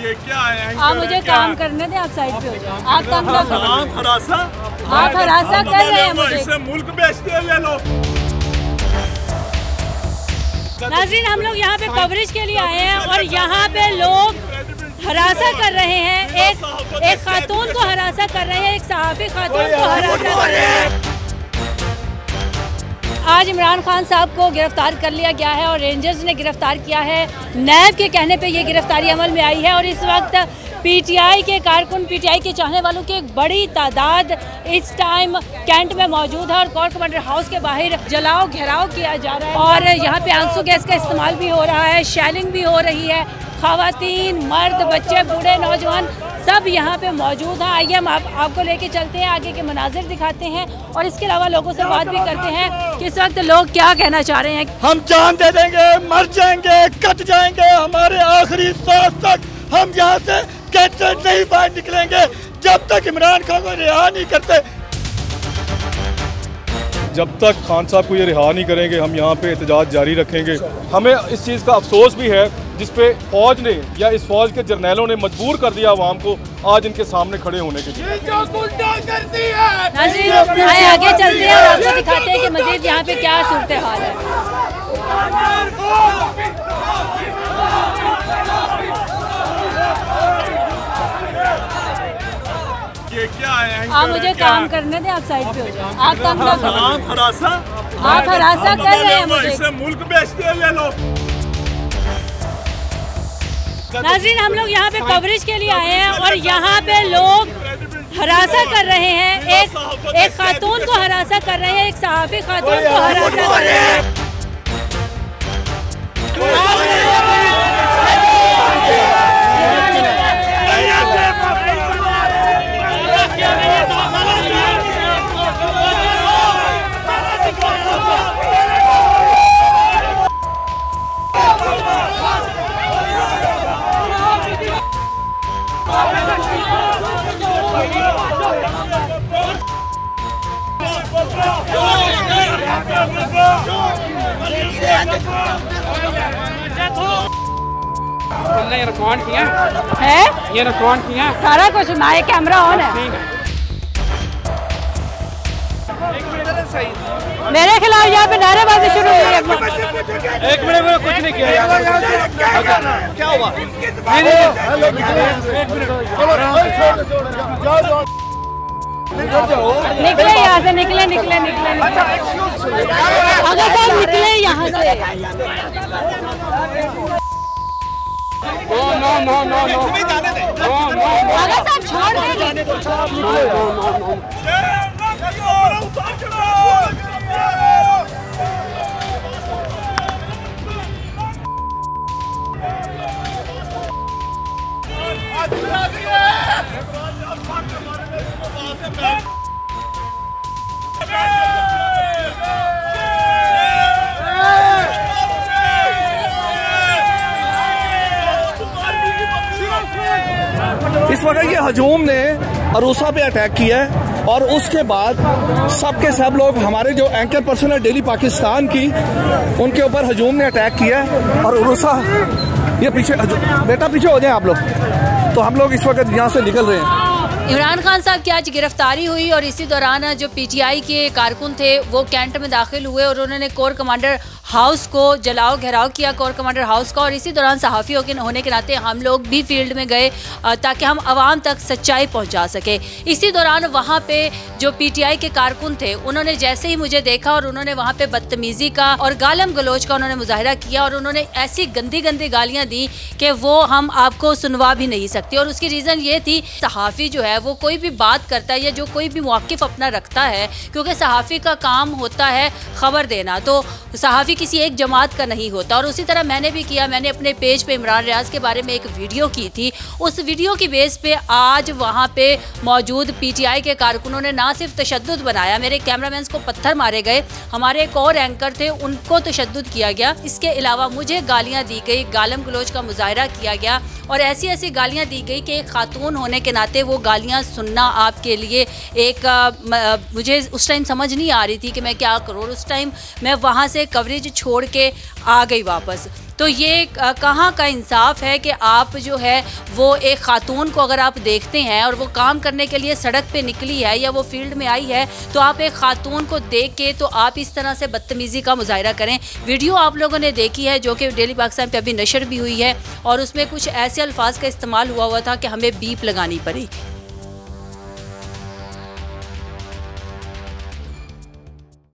ये क्या है? आप मुझे काम करने दें, आप साइड पे हो जाओ। आप तंग ना करो। आप हरासा कर रहे हैं मुझे। इससे मुल्क बेचते हैं ये लोग। नाज़रीन, हम लोग यहाँ पे कवरेज के लिए आए हैं और यहाँ पे लोग हरासा कर रहे हैं। एक खातून को हरासा कर रहे हैं, एक सहाफ़ी खातून को हरासा कर रहे हैं। आज इमरान खान साहब को गिरफ्तार कर लिया गया है और रेंजर्स ने गिरफ्तार किया है। नैब के कहने पे ये गिरफ्तारी अमल में आई है और इस वक्त पीटीआई के कारकुन, पीटीआई के चाहने वालों की एक बड़ी तादाद इस टाइम कैंट में मौजूद है और कोर कमांडर हाउस के बाहर जलाओ घेराव किया जा रहा है और यहाँ पे आंसू गैस का इस्तेमाल भी हो रहा है, शेलिंग भी हो रही है। ख़वातीन, मर्द, बच्चे, बूढ़े, नौजवान सब यहाँ पे मौजूद हैं। आइए हम आपको लेके चलते हैं, आगे के मनाजिर दिखाते हैं और इसके अलावा लोगों से बात भी करते हैं कि इस वक्त लोग क्या कहना चाह रहे हैं। हम जान दे देंगे, मर जाएंगे, कट जाएंगे, हमारे आखिरी सांस तक हम यहाँ से कैसे नहीं बाहर निकलेंगे जब तक इमरान खान को रिहा नहीं करते। जब तक खान साहब को ये रिहा नहीं करेंगे हम यहाँ पे एहतजाज जारी रखेंगे। हमें इस चीज़ का अफसोस भी है जिस पे फौज ने या इस फौज के जर्नैलों ने मजबूर कर दिया अवाम को आज इनके सामने खड़े होने के लिए। आगे चलते हैं और आपको दिखाते हैं कि मजीद यहाँ पे क्या सूरत हाल है। ये क्या है? आप मुझे काम करने दें, आप साइड पे हो जाओ। आप तंग ना करो। आप हरासा कर रहे हैं मुझे। इससे मुल्क बेचते हैं ये लोग। नाज़रीन, हम लोग यहाँ पे कवरेज के लिए आए हैं और यहाँ पे लोग हरासा कर रहे हैं। एक खातून को हरासा कर रहे हैं, एक सहाफ़ी खातून को हरासा कर रहे हैं। ये रिकॉर्ड किया है, ये रिकॉर्ड किया सारा कुछ ना, ये कैमरा ऑन है। मेरे खिलाफ यहाँ पे नारेबाजी शुरू हुई है। एक मिनट में कुछ नहीं किया। क्या हुआ? निकले यहाँ से, निकले निकले निकले अगर साहब निकले यहाँ से। नो नो नो नो अगर साहब छोड़ देंगे। इस वक्त ये हजूम ने अरूसा पे अटैक किया है और उसके बाद सबके सब लोग हमारे जो एंकर पर्सन है डेली पाकिस्तान की, उनके ऊपर हजूम ने अटैक किया है और अरूसा ये पीछे, बेटा पीछे हो जाए आप लोग। तो हम लोग इस वक्त यहाँ से निकल रहे हैं। इमरान खान साहब की आज गिरफ्तारी हुई और इसी दौरान जो पीटीआई के कारकुन थे वो कैंट में दाखिल हुए और उन्होंने कोर कमांडर हाउस को जलाओ घेराव किया, कोर कमांडर हाउस का। और इसी दौरान सहाफ़ियों के होने के नाते हम लोग भी फील्ड में गए ताकि हम आवाम तक सच्चाई पहुंचा सके। इसी दौरान वहां पे जो पीटीआई के कारकुन थे उन्होंने जैसे ही मुझे देखा और उन्होंने वहां पे बदतमीजी का और गालम गलोच का उन्होंने मुजाहरा किया और उन्होंने ऐसी गंदी गंदी गालियां दी कि वो हम आपको सुनवा भी नहीं सकते। और उसकी रीज़न ये थी, सहाफ़ी जो है वो कोई भी बात करता है या जो कोई भी मौक़िफ़ अपना रखता है, क्योंकि सहाफ़ी का काम होता है खबर देना, तो सहाफ़ी किसी एक जमात का नहीं होता। और उसी तरह मैंने भी किया, मैंने अपने पेज पे इमरान रियाज के बारे में एक वीडियो की थी। उस वीडियो की बेस पे आज वहाँ पे मौजूद पीटीआई के कारकुनों ने ना सिर्फ तशद्दुद बनाया, मेरे कैमरामैन को पत्थर मारे गए, हमारे एक और एंकर थे उनको तशद्दुद किया गया, इसके अलावा मुझे गालियाँ दी गई, गालम गलोच का मुजाहरा किया गया और ऐसी ऐसी गालियाँ दी गई कि एक खातून होने के नाते वो गालियाँ सुनना आपके लिए एक मुझे उस टाइम समझ नहीं आ रही थी कि मैं क्या करूँ। उस टाइम मैं वहाँ से कवरेज छोड़ के आ गई वापस। तो ये कहाँ का इंसाफ है कि आप जो है वो एक खातून को अगर आप देखते हैं और वो काम करने के लिए सड़क पे निकली है या वो फील्ड में आई है, तो आप एक खातून को देख के तो आप इस तरह से बदतमीज़ी का मुजाहरा करें। वीडियो आप लोगों ने देखी है जो कि डेली पाकिस्तान पे अभी नशर भी हुई है और उसमें कुछ ऐसे अल्फाज का इस्तेमाल हुआ था कि हमें बीप लगानी पड़ी।